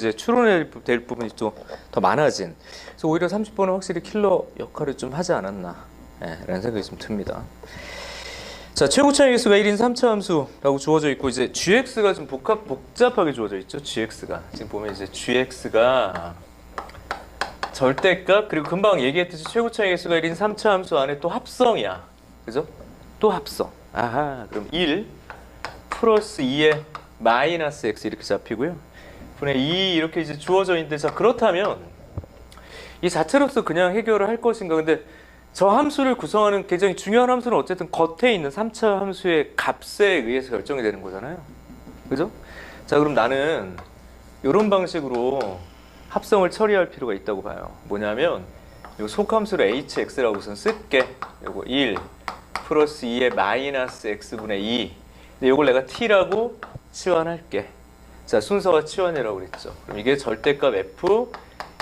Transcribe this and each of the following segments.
이제 추론될 부분이 또 더 많아진. 그래서 오히려 30번은 확실히 킬러 역할을 좀 하지 않았나, 라는 생각이 좀 듭니다. 자, 최고차의 개수가 1인 3차 함수라고 주어져 있고, 이제 gx가 좀 복잡하게 주어져 있죠. gx가 지금 보면 이제 gx가 절대값, 그리고 금방 얘기했듯이 최고차의 개수가 1인 3차 함수 안에 또 합성이야. 그죠? 또 합성. 아하, 그럼 1 플러스 2의 마이너스 x 이렇게 잡히고요. 분의 2 이렇게 이제 주어져 있는데, 자, 그렇다면 이 자체로서 그냥 해결을 할 것인가? 근데 저 함수를 구성하는 굉장히 중요한 함수는 어쨌든 겉에 있는 3차 함수의 값에 의해서 결정이 되는 거잖아요. 그죠? 자, 그럼 나는 이런 방식으로 합성을 처리할 필요가 있다고 봐요. 뭐냐면 이 속함수를 hx라고 우선 쓸게. 요거 1 플러스 2의 마이너스 x분의 2. 근데 이걸 내가 t라고 치환할게. 자, 순서가 치환이라고 그랬죠. 그럼 이게 절대값 f.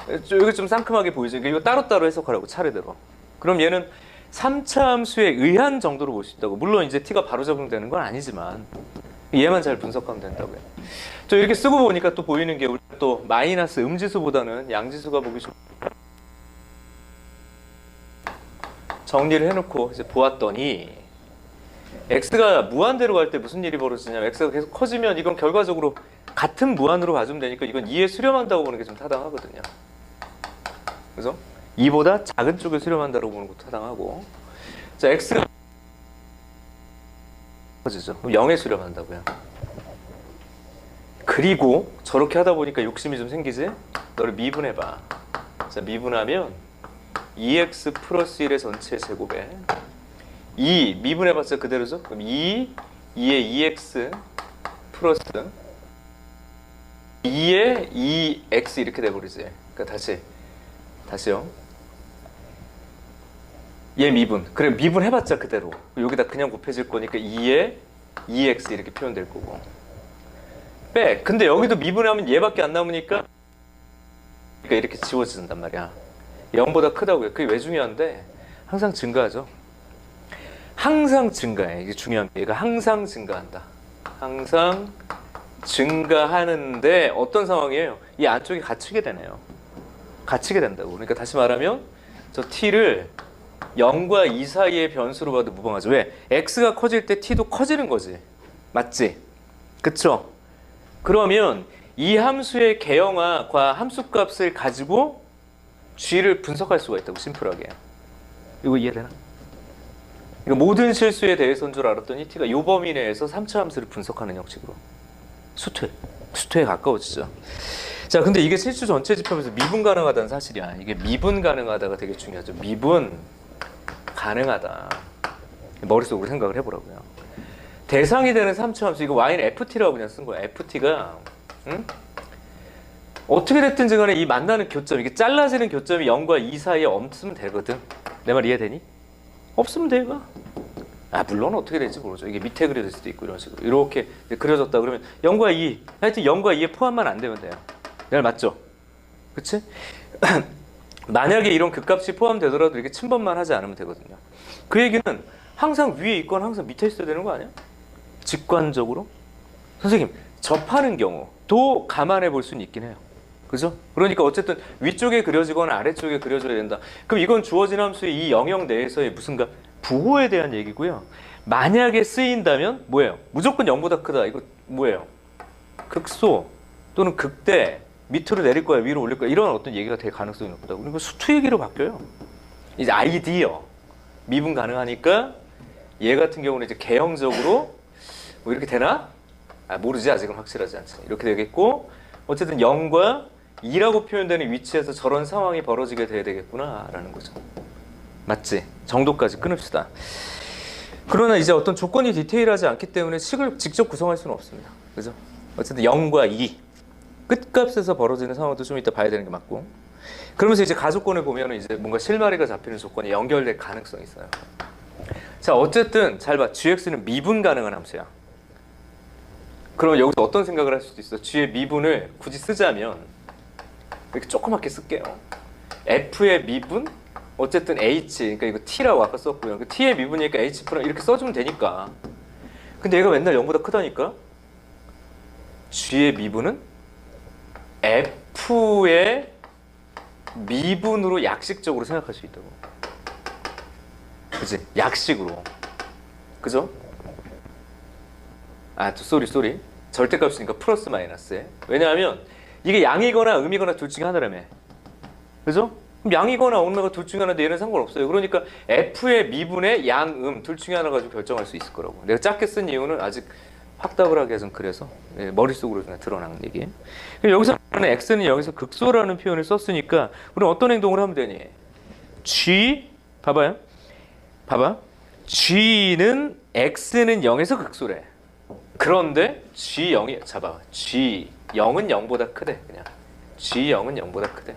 이거 좀 상큼하게 보이죠? 이거 따로따로 해석하라고, 차례대로. 그럼 얘는 3차 함수에 의한 정도로 볼 수 있다고. 물론 이제 t가 바로 적용되는 건 아니지만 얘만 잘 분석하면 된다고요. 저 이렇게 쓰고 보니까 또 보이는 게, 우리 또 마이너스 음지수보다는 양지수가 보기 좋. 정리를 해놓고 이제 보았더니 x가 무한대로 갈 때 무슨 일이 벌어지냐면, x가 계속 커지면 이건 결과적으로 같은 무한으로 봐주면 되니까 이건 2에 수렴한다고 보는 게 좀 타당하거든요. 그죠? 2보다 작은 쪽에 수렴한다고 보는 것도 타당하고. 자, x가 커지죠. 그럼 0에 수렴한다고요. 그리고 저렇게 하다 보니까 욕심이 좀 생기지? 너를 미분해봐. 자, 미분하면 2x 플러스 1의 전체 제곱에 2 미분해봤자 그대로죠? 그럼 2에 2x 플러스 2에 2x 이렇게 돼버리지. 그러니까 다시요. 얘 미분. 그래, 미분해봤자 그대로. 여기다 그냥 곱해질 거니까 2에 2x 이렇게 표현될 거고. 빼. 근데 여기도 미분하면 얘밖에 안 남으니까 이렇게 지워진단 말이야. 0보다 크다고요. 그게 왜 중요한데? 항상 증가하죠. 항상 증가해. 이게 중요한 게, 얘가 항상 증가한다. 항상 증가하는데 어떤 상황이에요? 이 안쪽이 갇히게 되네요. 갇히게 된다고. 그러니까 다시 말하면 저 t를 0과 2 사이의 변수로 봐도 무방하죠. 왜? x가 커질 때 t도 커지는 거지. 맞지? 그쵸? 그러면 이 함수의 개형화과 함수값을 가지고 g를 분석할 수가 있다고, 심플하게. 이거 이해되나? 이거 모든 실수에 대해서인 줄 알았더니 t가 이 범위 내에서 3차 함수를 분석하는 형식으로 수투에 가까워지죠. 자, 근데 이게 실수 전체 집합에서 미분 가능하다는 사실이야. 이게 미분 가능하다가 되게 중요하죠. 미분 가능하다. 머릿속으로 생각을 해보라고요. 대상이 되는 3차 함수, 이거 y는 ft라고 그냥 쓴 거야. ft가 어떻게 됐든지 간에 이 만나는 교점, 이게 잘라지는 교점이 0과 2 사이에 없으면 되거든. 내 말 이해되니? 없으면 돼, 이거. 물론 어떻게 될지 모르죠. 이게 밑에 그려질 수도 있고 이런 식으로. 이렇게 그려졌다 그러면 0과 2, 하여튼 0과 2에 포함만 안 되면 돼요. 내 말 맞죠? 그치? 만약에 이런 극값이 포함되더라도 이렇게 침범만 하지 않으면 되거든요. 그 얘기는 항상 위에 있거나 항상 밑에 있어야 되는 거 아니야? 직관적으로? 선생님, 접하는 경우도 감안해 볼 수는 있긴 해요. 그죠? 그러니까 어쨌든 위쪽에 그려지거나 아래쪽에 그려져야 된다. 그럼 이건 주어진 함수의 이 영역 내에서의 무슨가 부호에 대한 얘기고요. 만약에 쓰인다면 뭐예요? 무조건 0보다 크다. 이거 뭐예요? 극소 또는 극대, 밑으로 내릴 거야, 위로 올릴 거야, 이런 어떤 얘기가 될 가능성이 높다고. 그리고 수투 얘기로 바뀌어요. 이제 아이디어 미분 가능하니까 얘 같은 경우는 이제 개형적으로 뭐 이렇게 되나? 모르지, 아직은 확실하지 않지. 이렇게 되겠고, 어쨌든 0과 2라고 표현되는 위치에서 저런 상황이 벌어지게 돼야 되겠구나 라는 거죠. 맞지? 정도까지 끊읍시다. 그러나 이제 어떤 조건이 디테일하지 않기 때문에 식을 직접 구성할 수는 없습니다. 그죠? 어쨌든 0과 2 끝값에서 벌어지는 상황도 좀 이따 봐야 되는 게 맞고, 그러면서 이제 가조건을 보면 이제 뭔가 실마리가 잡히는 조건이 연결될 가능성이 있어요. 자, 어쨌든 잘 봐. gx는 미분 가능한 함수야. 그러면 여기서 어떤 생각을 할 수도 있어. g의 미분을 굳이 쓰자면 이렇게 조그맣게 쓸게요. f의 미분, 어쨌든 h, 그러니까 이거 t라고 아까 썼고요. 그 t의 미분이니까 h 프라임 이렇게 써주면 되니까. 근데 얘가 맨날 0보다 크다니까 g의 미분은 F의 미분으로 약식적으로 생각할 수 있다고. 그치? 약식으로. 그죠? 아, 또 쏘리. 절대값이니까 플러스 마이너스에. 왜냐하면 이게 양이거나 음이거나 둘 중에 하나라며. 그죠? 그럼 양이거나 음이거나 둘 중에 하나인데 얘는 상관없어요. 그러니까 F의 미분의 양, 음 둘 중에 하나 가지고 결정할 수 있을 거라고. 내가 작게 쓴 이유는 아직 확답을 하기 위해서는 그래서 머릿속으로 그냥 드러나는 얘기예요. 여기서 X는 여기서 극소라는 표현을 썼으니까 우리는 어떤 행동을 하면 되니? G, 봐봐. G는 X는 0에서 극소래. 그런데 G0이, 잡아. G0은 0보다 크대. 그냥 G0은 0보다 크대.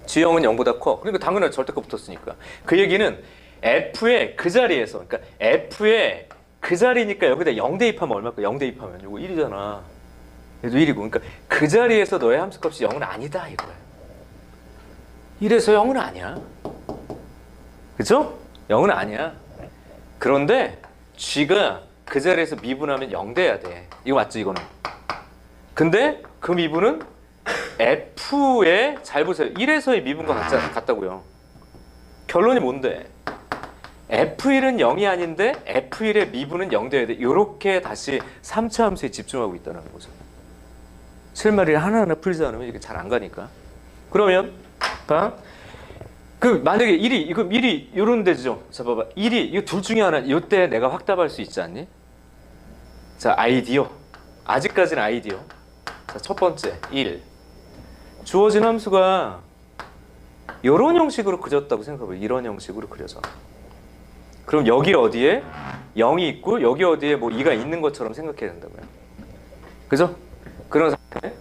G0은 0보다 커. 그러니까 당연히 절대값 붙었으니까. 그 얘기는 F의 그 자리에서, 그러니까 F의 그 자리니까 여기다 0 대입하면 얼마일까? 0 대입하면 이거 1이잖아. 얘도 1이고. 그러니까 그 자리에서 너의 함수값이 0은 아니다 이거야. 1에서 0은 아니야. 그죠? 0은 아니야. 그런데 G가 그 자리에서 미분하면 0 돼야 돼. 이거 맞죠, 이거는? 근데 그 미분은 F의, 잘 보세요. 1에서의 미분과 같다고요. 결론이 뭔데? F1은 0이 아닌데 F1의 미분은 0 돼야 돼. 이렇게 다시 3차 함수에 집중하고 있다는 거죠. 실마리를 하나하나 풀지 않으면 이게 잘 안 가니까. 그러면 봐. 그 만약에 1이 이거 1이 이런 데죠. 자 봐봐. 1이 이거 둘 중에 하나. 이때 내가 확답할 수 있지 않니? 자, 아이디어. 아직까지는 아이디어. 자, 첫 번째 1. 주어진 함수가 이런 형식으로 그렸다고 생각해봐요. 이런 형식으로 그려져. 그럼 여기 어디에 0이 있고 여기 어디에 뭐 2가 있는 것처럼 생각해야 된다고요. 그죠? 그런 상태.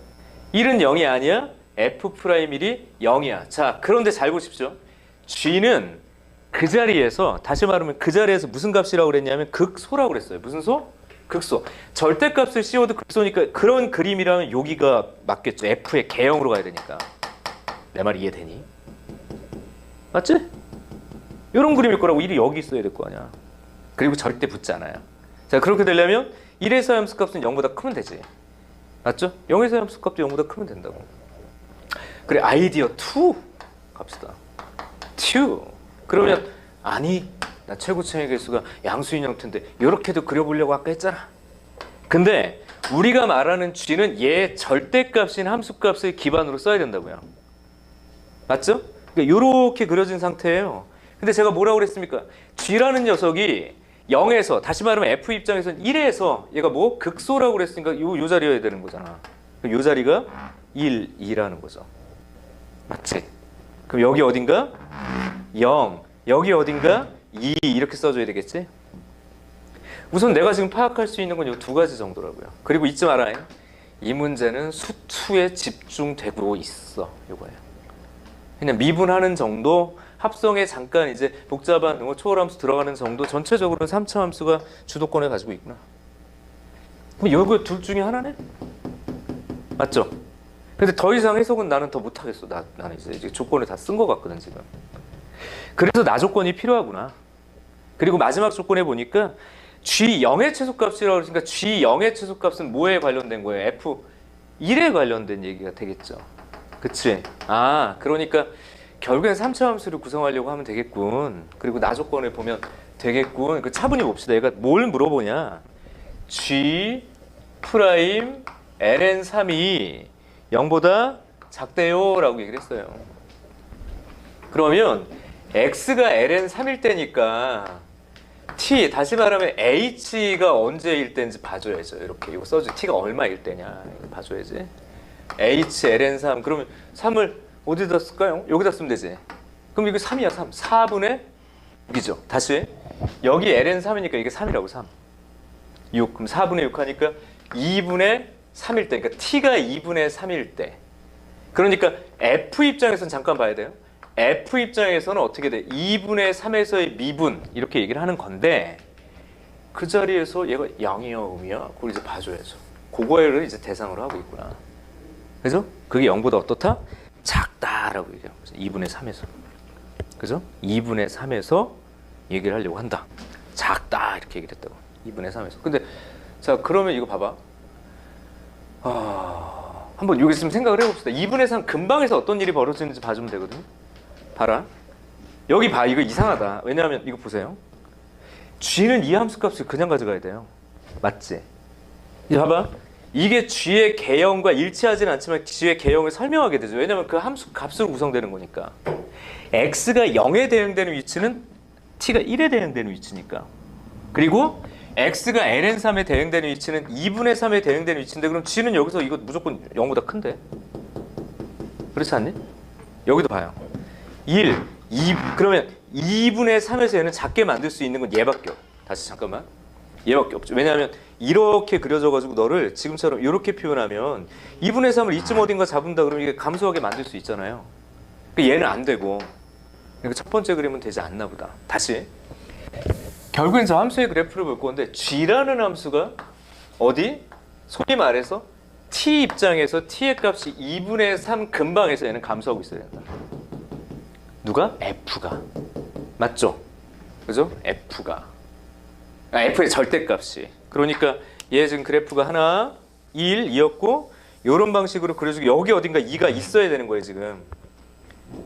1은 0이 아니야. F'1이 0이야. 자, 그런데 잘 보십시오. G는 그 자리에서, 다시 말하면 그 자리에서 무슨 값이라고 그랬냐면 극소라고 그랬어요. 무슨 소? 극소. 절대값을 씌워도 극소니까 그런 그림이라면 여기가 맞겠죠. F의 개형으로 가야 되니까. 내 말 이해되니? 맞지? 이런 그림일 거라고 1이 여기 있어야 될 거 아니야. 그리고 절대 붙지 않아요. 자, 그렇게 되려면 1에서의 함수값은 0보다 크면 되지. 맞죠? 0에서의 함수값도 0보다 크면 된다고. 그래, 아이디어 2 갑시다. 2. 그러면 아니, 나 최고층의 개수가 양수인 형태인데 이렇게도 그려보려고 아까 했잖아. 근데 우리가 말하는 G는 얘 절대값인 함수값을 기반으로 써야 된다고요. 맞죠? 그러니까 이렇게 그려진 상태예요. 근데 제가 뭐라고 그랬습니까? G라는 녀석이 0에서, 다시 말하면 F 입장에서는 1에서 얘가 뭐? 극소라고 그랬으니까 요 자리여야 되는 거잖아. 요 자리가 1, 2라는 거죠. 맞지? 그럼 여기 어딘가? 0. 여기 어딘가? 2 이렇게 써줘야 되겠지? 우선 내가 지금 파악할 수 있는 건 이 두 가지 정도라고요. 그리고 잊지 말아요. 이 문제는 수투에 집중되고 있어. 요거예요. 그냥 미분하는 정도, 합성에 잠깐 이제 복잡한 초월함수 들어가는 정도, 전체적으로는 3차 함수가 주도권을 가지고 있구나. 그럼 이거 둘 중에 하나네? 맞죠? 근데 더 이상 해석은 나는 더 못하겠어. 나는 이제 조건을 다 쓴 것 같거든 지금. 그래서 나 조건이 필요하구나. 그리고 마지막 조건에 보니까 G0의 최소값이라고 그러니까 G0의 최소값은 뭐에 관련된 거예요? F1에 관련된 얘기가 되겠죠. 그치? 아, 그러니까 결국엔 3차 함수를 구성하려고 하면 되겠군. 그리고 나 조건을 보면 되겠군. 그 차분히 봅시다. 얘가 뭘 물어보냐? G 프라임 ln3이 0보다 작대요 라고 얘기를 했어요. 그러면 x가 ln3일 때니까 t, 다시 말하면 h가 언제일 때인지 봐줘야죠. 이렇게 이거 써줘. t가 얼마일 때냐 이거 봐줘야지. h ln3 그러면 3을 어디다 쓸까요? 여기다 쓰면 되지. 그럼 이거 3이야. 3. 4분의 6이죠. 다시 여기 ln3이니까 이게 3이라고. 3. 6. 그럼 4분의 6 하니까 2분의 3일 때. 그러니까 t가 2분의 3일 때. 그러니까 f 입장에서는 잠깐 봐야 돼요. f 입장에서는 어떻게 돼? 2분의 3에서의 미분 이렇게 얘기를 하는 건데 그 자리에서 얘가 양이야 음이야? 그걸 이제 봐줘야죠. 그거를 이제 대상으로 하고 있구나. 그죠? 그게 0보다 어떻다? 작다라고 얘기하는 거죠. 2분의 3에서. 그죠? 2분의 3에서 얘기를 하려고 한다. 작다 이렇게 얘기를 했다고. 2분의 3에서. 근데 자 그러면 이거 봐봐. 한번 여기 좀 생각을 해봅시다. 2분의 3 근방에서 어떤 일이 벌어지는지 봐주면 되거든요. 봐라. 여기 봐. 이거 이상하다. 왜냐하면 이거 보세요. g는 이 함수 값을 그냥 가져가야 돼요. 맞지? 이제 봐봐. 이게 g의 개형과 일치하지는 않지만 g의 개형을 설명하게 되죠. 왜냐하면 그 함수 값으로 구성되는 거니까. x가 0에 대응되는 위치는 t가 1에 대응되는 위치니까. 그리고 x가 ln3에 대응되는 위치는 2분의 3에 대응되는 위치인데 그럼 g는 여기서 이거 무조건 0보다 큰데? 그렇지 않니? 여기도 봐요. 1, 2, 그러면 2분의 3에서 얘는 작게 만들 수 있는 건 얘밖에 없어. 다시 잠깐만. 얘밖에 없죠. 왜냐하면 이렇게 그려져가지고 너를 지금처럼 이렇게 표현하면 2분의 3을 이쯤 어딘가 잡은다 그러면 이게 감소하게 만들 수 있잖아요. 그러니까 얘는 안 되고 그러니까 첫 번째 그림은 되지 않나 보다. 다시. 결국엔 저 함수의 그래프를 볼 건데 g라는 함수가 어디? 소위 말해서 t 입장에서 t의 값이 2분의 3 근방에서 얘는 감소하고 있어야 된다. 누가? f가. 맞죠? 그죠? f가. f의 절대값이. 그러니까 얘 지금 그래프가 하나, 1, 2였고 이런 방식으로 그려주고 여기 어딘가 2가 있어야 되는 거예요 지금.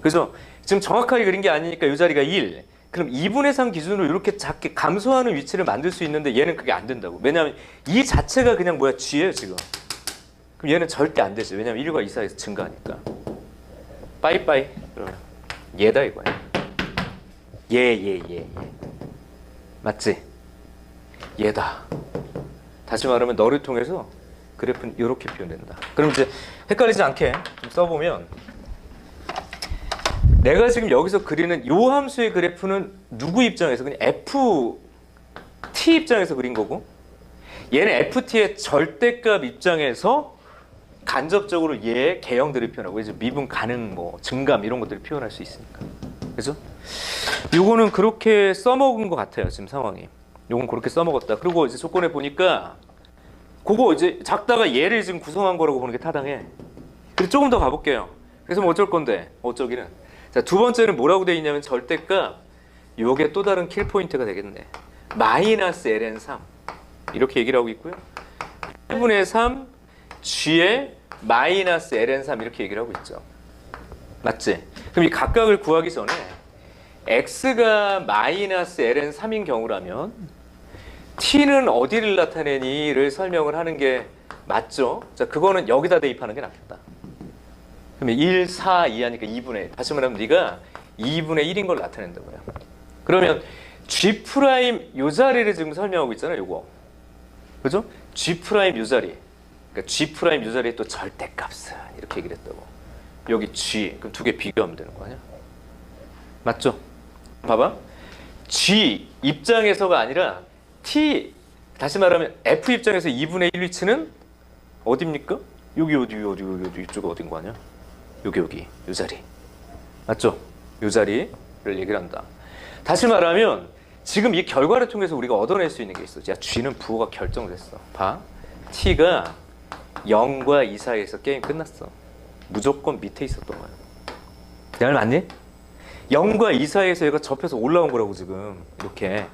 그죠? 지금 정확하게 그린 게 아니니까 이 자리가 1. 그럼 2분의 3 기준으로 이렇게 작게 감소하는 위치를 만들 수 있는데 얘는 그게 안 된다고. 왜냐하면 이 자체가 그냥 뭐야? g예요 지금. 그럼 얘는 절대 안 되지. 왜냐하면 1과 2 사이에서 증가하니까. 빠이빠이. 얘다 이거야. 얘. 맞지? 얘다. 다시 말하면 너를 통해서 그래프는 이렇게 표현된다. 그럼 이제 헷갈리지 않게 좀 써보면 내가 지금 여기서 그리는 이 함수의 그래프는 누구 입장에서 그냥 ft 입장에서 그린 거고 얘는 ft의 절대값 입장에서 간접적으로 얘의 개형들을 표현하고 이제 미분 가능 뭐 증감 이런 것들을 표현할 수 있으니까. 그죠? 요거는 그렇게 써먹은 것 같아요. 지금 상황이. 요건 그렇게 써먹었다. 그리고 이제 조건에 보니까 그거 이제 작다가 얘를 지금 구성한 거라고 보는 게 타당해. 그리고 조금 더 가볼게요. 그래서 뭐 어쩔 건데 어쩌기는. 자, 두 번째는 뭐라고 돼 있냐면 절대값. 요게 또 다른 킬 포인트가 되겠네. 마이너스 ln3 이렇게 얘기를 하고 있고요. 1분의 3 g의 마이너스 ln3 이렇게 얘기를 하고 있죠. 맞지? 그럼 이 각각을 구하기 전에 x가 마이너스 ln3인 경우라면 t는 어디를 나타내니를 설명을 하는 게 맞죠? 자, 그거는 여기다 대입하는 게 낫겠다. 그러면 1, 4, 2 하니까 2분의 1. 다시 말하면 네가 2분의 1인 걸 나타낸다고요. 그러면 G' 요 자리를 지금 설명하고 있잖아요. 요거. 그죠? G' 요 자리. 그러니까 G' 요 자리에 또 절대값은 이렇게 얘기를 했다고. 여기 G. 그럼 두 개 비교하면 되는 거 아니야? 맞죠? 봐봐. G 입장에서가 아니라 T, 다시 말하면 F 입장에서 2분의 1 위치는 어디입니까? 여기 이쪽 어딘 거 아니야? 여기 요 자리. 맞죠? 요 자리를 얘기를 한다. 다시 말하면 지금 이 결과를 통해서 우리가 얻어낼 수 있는 게 있어. 야, G는 부호가 결정됐어. 봐. T가 0과 2 사이에서 게임 끝났어. 무조건 밑에 있었던 거야. 내 말 맞니? 0과 2 사이에서 얘가 접해서 올라온 거라고 지금. 이렇게.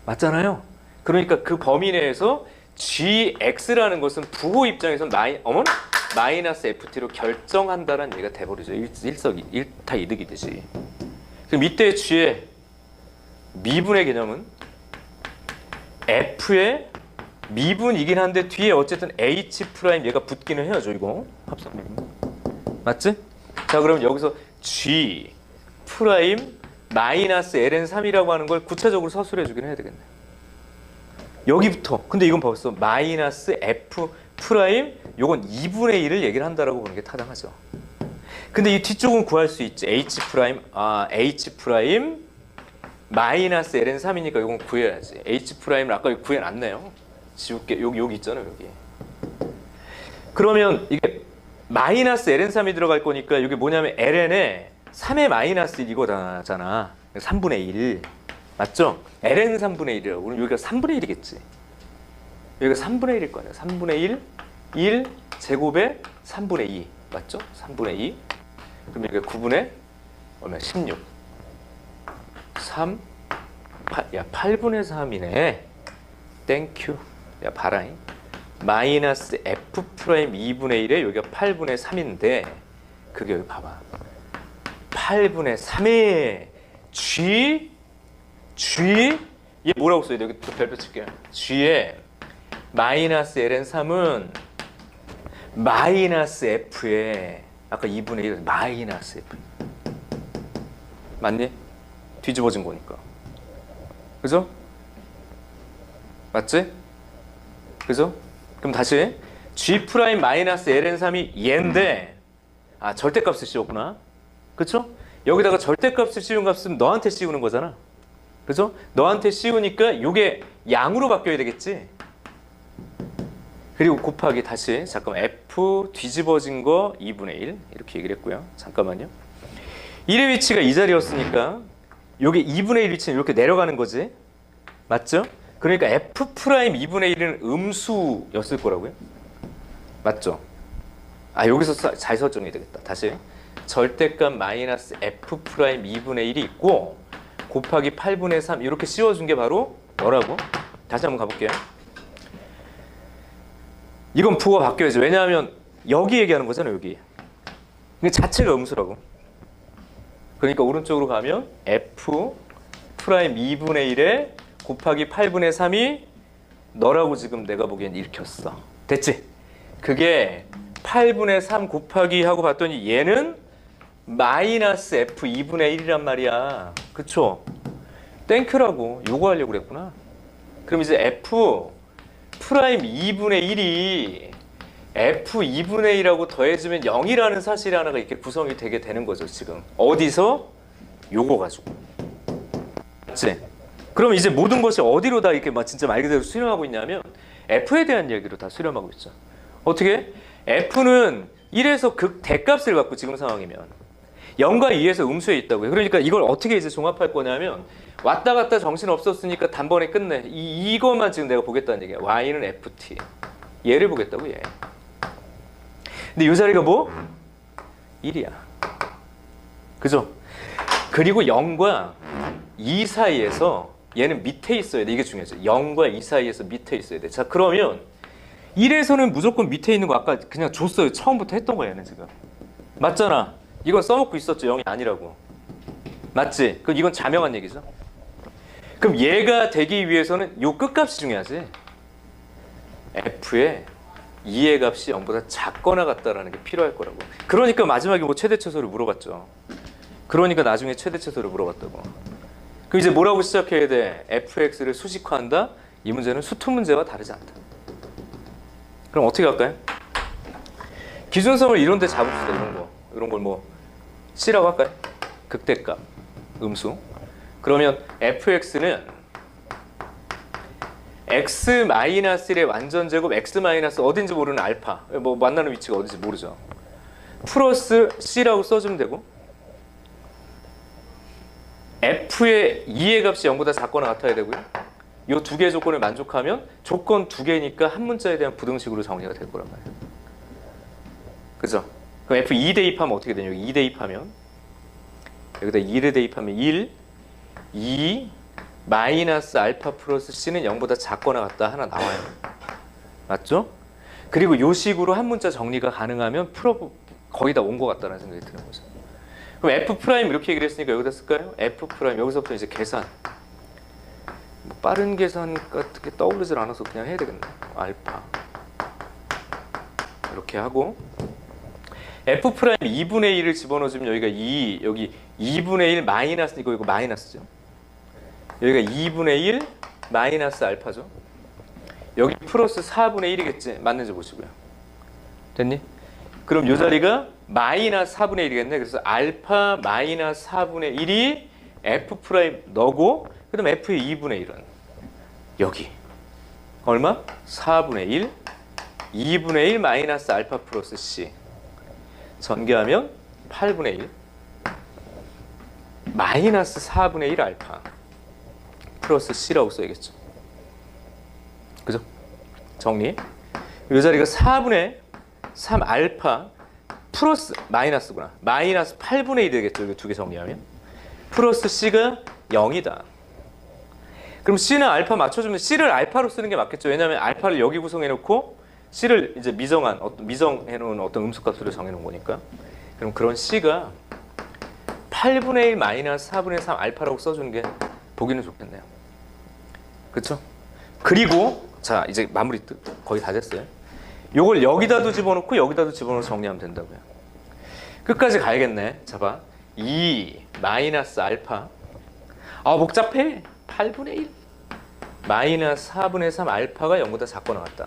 맞잖아요? 그러니까 그 범위 내에서 gx라는 것은 부호 입장에서는 마이너스 ft로 결정한다라는 얘기가 돼버리죠. 일타이득이 되지. 그럼 이때 g의 미분의 개념은 f의 미분이긴 한데 뒤에 어쨌든 h' 얘가 붙기는 해야죠. 이거 합성 미분. 맞지? 자, 그럼 여기서 g' 마이너스 ln3이라고 하는 걸 구체적으로 서술해 주긴 해야 되겠네. 여기부터. 근데 이건 벌써 마이너스 f' 요건 2분의 1을 얘기를 한다라고 보는 게 타당하죠. 근데 이 뒤쪽은 구할 수 있지. h' 마이너스 ln3이니까 요건 구해야지. h'을 아까 구해놨네요. 지울게. 여기 있잖아요. 여기. 그러면 이게 마이너스 ln3이 들어갈 거니까 이게 뭐냐면 ln에 3의 마이너스 1 이거잖아. 3분의 1. 맞죠? ln 3분의 1이라고. 그럼 여기가 3분의 1이겠지. 여기가 3분의 1일 거 아니야. 3분의 1 제곱에 3분의 2. 맞죠? 3분의 2. 그럼 여기가 9분의 얼마? 16. 3, 8. 야, 8분의 3이네. 땡큐. 야, 봐라잉. 마이너스 F 프라임 2분의 1에 여기가 8분의 3인데 그게 여기 봐봐. 8분의 3에 G 얘 뭐라고 써야 돼? 여기 또 별표 칠게요. G에 마이너스 ln 3은 마이너스 F에 아까 2분의 1 마이너스 F 맞니? 뒤집어진 거니까 그죠? 맞지? 그죠? 그럼 다시 G 프라임 마이너스 ln 3이 얘인데 아 절대값을 씌웠구나 그쵸? 여기다가 절대값을 씌운 값은 너한테 씌우는 거잖아 그죠? 너한테 씌우니까 요게 양으로 바뀌어야 되겠지 그리고 곱하기 다시 잠깐만 F 뒤집어진 거 2분의 1 이렇게 얘기를 했고요 잠깐만요 1의 위치가 이 자리였으니까 요게 2분의 1 위치는 이렇게 내려가는 거지 맞죠? 그러니까 F 프라임 2분의 1은 음수였을 거라고요 맞죠? 아 여기서 잘 설정이 되겠다 다시 절대값 마이너스 F 프라임 2분의 1이 있고 곱하기 8분의 3 이렇게 씌워준 게 바로 너라고 다시 한번 가볼게요 이건 부호가 바뀌어야지 왜냐하면 여기 얘기하는 거잖아 여기 이게 자체가 음수라고 그러니까 오른쪽으로 가면 F 프라임 2분의 1에 곱하기 8분의 3이 너라고 지금 내가 보기엔 읽혔어 됐지? 그게 8분의 3 곱하기 하고 봤더니 얘는 마이너스 F 2분의 1이란 말이야 그쵸? 땡큐라고 요거 하려고 그랬구나 그럼 이제 F 프라임 2분의 1이 F 2분의 1하고 더해지면 0이라는 사실이 하나가 이렇게 구성이 되게 되는 거죠 지금 어디서? 요거 가지고 맞지? 그럼 이제 모든 것이 어디로 다 이렇게 막 진짜 말 그대로 수렴하고 있냐면 F에 대한 얘기로 다 수렴하고 있죠 어떻게? F는 1에서 극 대값을 갖고 지금 상황이면 0과 2에서 음수에 있다고요 그러니까 이걸 어떻게 이제 종합할 거냐면 왔다 갔다 정신 없었으니까 단번에 끝내 이것만 지금 내가 보겠다는 얘기야 Y는 FT 얘를 보겠다고 얘 근데 이 자리가 뭐? 1이야 그죠? 그리고 0과 2 사이에서 얘는 밑에 있어야 돼 이게 중요하죠 0과 2 사이에서 밑에 있어야 돼 자 그러면 1에서는 무조건 밑에 있는 거 아까 그냥 줬어요 처음부터 했던 거야 얘는 지금 맞잖아 이건 써먹고 있었죠 0이 아니라고 맞지? 그럼 이건 자명한 얘기죠 그럼 얘가 되기 위해서는 요 끝값이 중요하지 F의 2의 값이 0보다 작거나 같다라는 게 필요할 거라고 그러니까 마지막에 뭐 최대최소를 물어봤죠 그러니까 나중에 최대최소를 물어봤다고 그럼 이제 뭐라고 시작해야 돼? fx를 수식화한다? 이 문제는 수투 문제와 다르지 않다 그럼 어떻게 할까요? 기준성을 이런 데 잡읍시다 이런 걸 뭐 C라고 할까요? 극대값 음수 그러면 fx는 x-1의 완전제곱 x- 어딘지 모르는 알파 뭐 만나는 위치가 어딘지 모르죠 플러스 C라고 써주면 되고 F의 2의 값이 0보다 작거나 같아야 되고요 이 두 개의 조건을 만족하면 조건 두 개니까 한 문자에 대한 부등식으로 정리가 될 거란 말이에요 그죠? 그럼 F 2 대입하면 어떻게 되냐 여기 2 대입하면 여기다 2를 대입하면 1 2 마이너스 알파 플러스 C는 0보다 작거나 같다 하나 나와요 맞죠? 그리고 이 식으로 한 문자 정리가 가능하면 거의 다 온 것 같다는 생각이 드는 거죠 그럼 F 프라임 이렇게 얘기를 했으니까 여기다 쓸까요? F 프라임 여기서부터 이제 계산 뭐 빠른 계산 같은 게 떠오르질 않아서 그냥 해야 되겠네 알파 이렇게 하고 F 프라임 2분의 1을 집어넣어주면 여기가 2 여기 2분의 1 마이너스 이거 마이너스죠 여기가 2분의 1 마이너스 알파죠 여기 플러스 4분의 1이겠지 맞는지 보시고요 됐니? 그럼 이 자리가 마이너스 4분의 1이겠네 그래서 알파 마이너스 4분의 1이 F 프라임 너고 그 다음 F의 2분의 1은 여기 얼마? 4분의 1 2분의 1 마이너스 알파 플러스 C 전개하면 8분의 1 마이너스 4분의 1 알파 플러스 C라고 써야겠죠 그죠? 정리 이 자리가 4분의 3 알파 플러스 마이너스구나 마이너스 8분의 1 되겠죠 이거 두 개 정리하면 플러스 C가 0이다 그럼 C는 알파 맞춰주면 C를 알파로 쓰는 게 맞겠죠 왜냐하면 알파를 여기 구성해 놓고 C를 이제 미정해 놓은 어떤 음수값으로 정해 놓은 거니까. 그럼 그런 C가 8분의 1 마이너스 4분의 3 알파라고 써주는 게 보기는 좋겠네요. 그쵸? 그리고 자 이제 마무리 거의 다 됐어요. 요걸 여기다도 집어넣고 여기다도 집어넣어서 정리하면 된다고요. 끝까지 가야겠네. 자 봐. 2 마이너스 알파. 아 복잡해. 8분의 1 마이너스 4분의 3 알파가 0보다 작고 나왔다.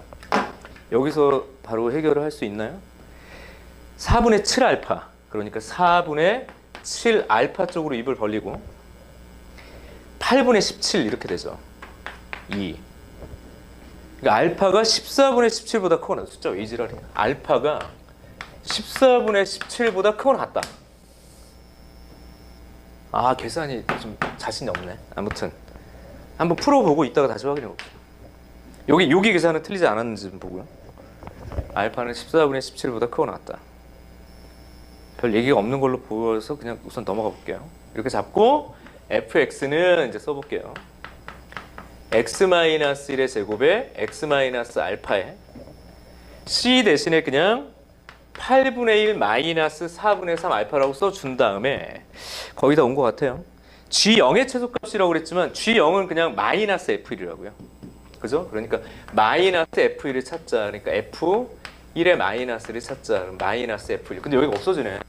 여기서 바로 해결을 할 수 있나요? 4분의 7 알파. 그러니까 4분의 7 알파 쪽으로 입을 벌리고 8분의 17 이렇게 되죠. 2. 그러니까 알파가 14분의 17보다 크고 나왔다. 숫자 왜 이지랄이야. 알파가 14분의 17보다 크고 나왔다. 아 계산이 좀 자신이 없네. 아무튼 한번 풀어보고 이따가 다시 확인해 볼게요. 여기 계산은 틀리지 않았는지 좀 보고요. 알파는 14분의 17보다 크고 나왔다. 별 얘기가 없는 걸로 보여서 그냥 우선 넘어가 볼게요. 이렇게 잡고 fx는 이제 써볼게요. x-1의 제곱에 x-알파에 c 대신에 그냥 8분의 1 마이너스 4분의 3 알파라고 써준 다음에 거의 다 온 것 같아요. G0의 최소값이라고 그랬지만 G0은 그냥 마이너스 F1이라고요. 그죠? 그러니까 마이너스 F1을 찾자. 그러니까 F1의 마이너스를 찾자. 마이너스 F1. 근데 여기가 없어지네.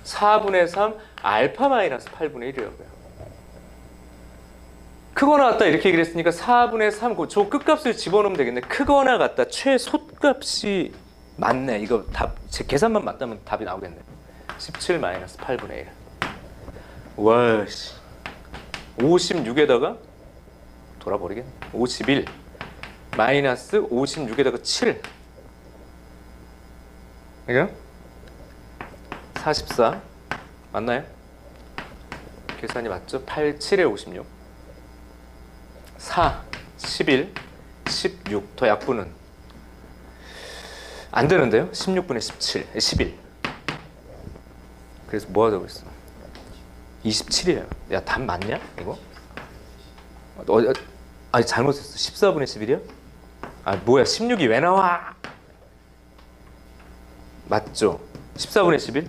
4분의 3 알파 마이너스 8분의 1이라고요. 크거나 같다 이렇게 얘기를 했으니까 4분의 3, 저 끝값을 집어넣으면 되겠네. 크거나 같다 최소값이 맞네. 이거 답, 제 계산만 맞다면 답이 나오겠네. 17 마이너스 8분의 1. 와, 씨. 56에다가 돌아버리겠네. 51 마이너스 56에다가 7. 이게요? 44 맞나요? 계산이 맞죠? 8, 7에 56 4, 11, 16 더 약분은 안 되는데요? 16분의 17, 11 그래서 뭐 하자고 했어? 27이에요. 야, 답 맞냐? 이거? 아니 잘못했어. 14분의 11이야? 아 뭐야 16이 왜 나와? 맞죠? 14분의 11?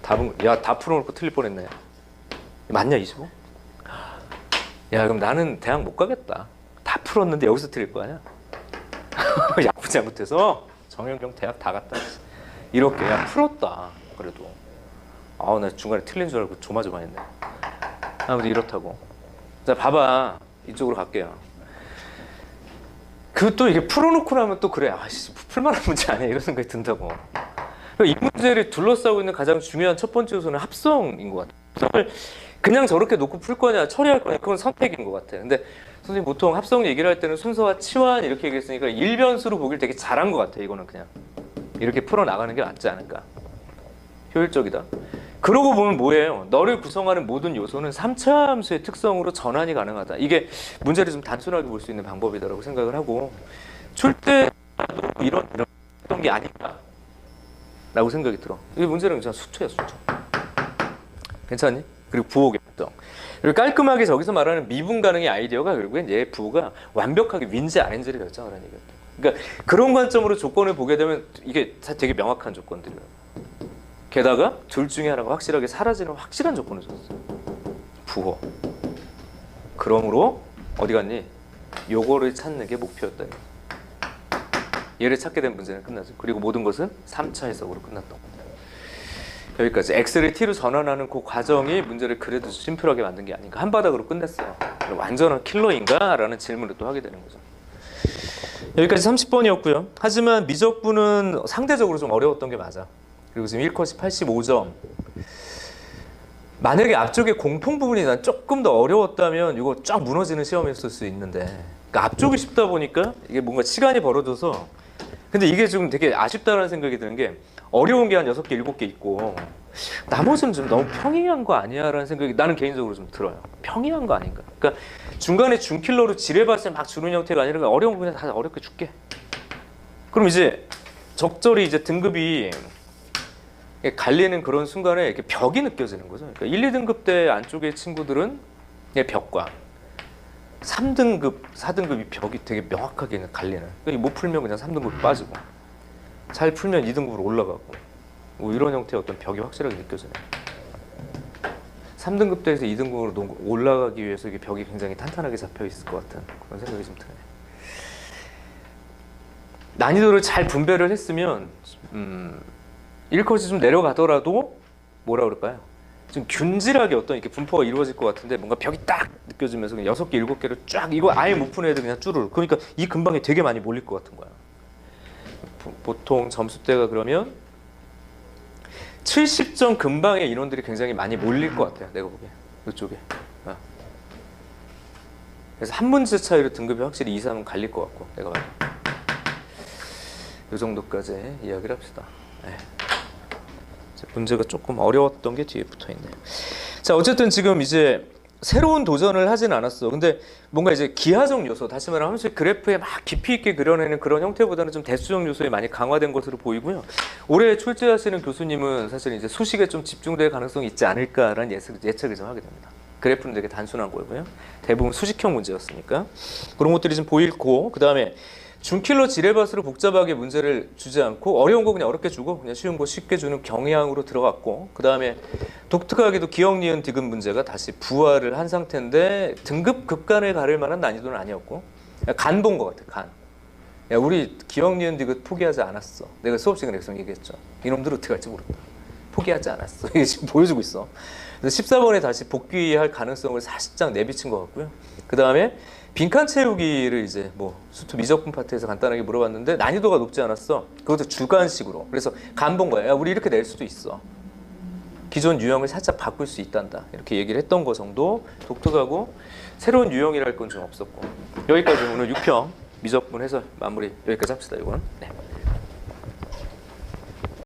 답은 야 다 풀어놓고 틀릴 뻔했네. 맞냐 25? 야 그럼 나는 대학 못 가겠다. 다 풀었는데 여기서 틀릴 거 아니야? 야구 잘못해서 정현경 대학 다 갔다. 이렇게 야 풀었다. 그래도 아우 나 중간에 틀린 줄 알고 조마조마했네. 아무튼 이렇다고. 자 봐봐 이쪽으로 갈게요. 그 또 이게 풀어놓고 나면 또 그래 아씨 풀만한 문제 아니야 이런 생각이 든다고. 이 문제를 둘러싸고 있는 가장 중요한 첫 번째 요소는 합성인 것 같아요. 합성을 그냥 저렇게 놓고 풀 거냐 처리할 거냐 그건 선택인 것 같아요. 근데 선생님 보통 합성 얘기를 할 때는 순서와 치환 이렇게 얘기했으니까 일변수로 보길 되게 잘한 것 같아요. 이거는 그냥 이렇게 풀어나가는 게 낫지 않을까. 효율적이다. 그러고 보면 뭐예요? 너를 구성하는 모든 요소는 3차 함수의 특성으로 전환이 가능하다. 이게 문제를 좀 단순하게 볼 수 있는 방법이다라고 생각을 하고 출제도 이런 게 아닐까 라고 생각이 들어. 이게 문제는 그냥 수초야 수초. 괜찮니? 그리고 부호의 특성. 그리고 깔끔하게 저기서 말하는 미분 가능의 아이디어가 결국엔 얘 부호가 완벽하게 윈지 RNG를 결정하라는 얘기예요. 그러니까 그런 관점으로 조건을 보게 되면 이게 되게 명확한 조건들이에요. 게다가 둘 중에 하나가 확실하게 사라지는 확실한 조건을 줬어요. 부호. 그러므로 어디 갔니? 요거를 찾는 게 목표였다. 얘를 찾게 된 문제는 끝나죠. 그리고 모든 것은 3차 해석으로 끝났던 겁니다. 여기까지 x를 t로 전환하는 그 과정이 문제를 그래도 심플하게 만든 게 아닌가. 한 바닥으로 끝냈어요. 완전한 킬러인가? 라는 질문을 또 하게 되는 거죠. 여기까지 30번이었고요. 하지만 미적분은 상대적으로 좀 어려웠던 게 맞아. 그리고 지금 1컷이 85점. 만약에 앞쪽에 공통 부분이 난 조금 더 어려웠다면 이거 쫙 무너지는 시험이었을 수 있는데 그러니까 앞쪽이 쉽다 보니까 이게 뭔가 시간이 벌어져서 근데 이게 좀 되게 아쉽다는 생각이 드는 게 어려운 게 한 6개, 7개 있고 나머지는 좀 너무 평이한 거 아니야? 라는 생각이 나는 개인적으로 좀 들어요. 평이한 거 아닌가? 그러니까 중간에 준킬러로 지뢰밭을 막 주는 형태가 아니라 어려운 부분에 다 어렵게 줄게. 그럼 이제 적절히 이제 등급이 갈리는 그런 순간에 이렇게 벽이 느껴지는 거죠. 그러니까 1, 2등급 대 안쪽의 친구들은 벽과 3등급, 4등급이 벽이 되게 명확하게 그냥 갈리는. 그러니까 못 풀면 그냥 3등급 빠지고, 잘 풀면 2등급으로 올라가고, 뭐 이런 형태의 어떤 벽이 확실하게 느껴져요. 3등급대에서 2등급으로 올라가기 위해서 이게 벽이 굉장히 탄탄하게 잡혀 있을 것 같은 그런 생각이 좀 드네요. 난이도를 잘 분배를 했으면 1컷이 좀 내려가더라도 뭐라 그럴까요? 좀 균질하게 어떤 이렇게 분포가 이루어질 것 같은데 뭔가 벽이 딱 느껴지면서 그냥 6개, 7개를 쫙 이거 아예 못 푸는 애들 그냥 쭈르르. 그러니까 이 근방에 되게 많이 몰릴 것 같은 거야. 보통 점수대가 그러면 70점 근방의 인원들이 굉장히 많이 몰릴 것 같아요. 내가 보기에. 이쪽에. 그래서 한 문제 차이로 등급이 확실히 2, 3은 갈릴 것 같고 내가 봐요. 이 정도까지 이야기를 합시다. 네. 문제가 조금 어려웠던 게 뒤에 붙어있네요. 자, 어쨌든 지금 이제 새로운 도전을 하진 않았어. 근데 뭔가 이제 기하적 요소, 다시 말하면 함수의 그래프에 막 깊이 있게 그려내는 그런 형태보다는 좀 대수적 요소에 많이 강화된 것으로 보이고요. 올해 출제하시는 교수님은 사실 이제 수식에 좀 집중될 가능성이 있지 않을까라는 예측을 좀 하게 됩니다. 그래프는 되게 단순한 거고요. 대부분 수식형 문제였으니까. 그런 것들이 좀 보이고, 그 다음에 준킬러 지레바스로 복잡하게 문제를 주지 않고 어려운 거 그냥 어렵게 주고 그냥 쉬운 거 쉽게 주는 경향으로 들어갔고, 그 다음에 독특하게도 기억, 니은, 디귿 문제가 다시 부활을 한 상태인데 등급 급간을 가를 만한 난이도는 아니었고 간 본 것 같아. 간. 야, 우리 기억, 니은, 디귿 포기하지 않았어. 내가 수업 시간에 계속 얘기했죠. 이놈들 어떻게 할지 모른다. 포기하지 않았어. 이게 지금 보여주고 있어. 그래서 14번에 다시 복귀할 가능성을 사실상 내비친 것 같고요. 그 다음에 빈칸 채우기를 이제 뭐 수투 미적분 파트에서 간단하게 물어봤는데 난이도가 높지 않았어. 그것도 주관식으로. 그래서 간 본 거야. 야, 우리 이렇게 낼 수도 있어. 기존 유형을 살짝 바꿀 수 있단다. 이렇게 얘기를 했던 거 정도 독특하고 새로운 유형이랄 건 좀 없었고. 여기까지 오늘 6평 미적분 해설 마무리 여기까지 합시다. 이건. 네.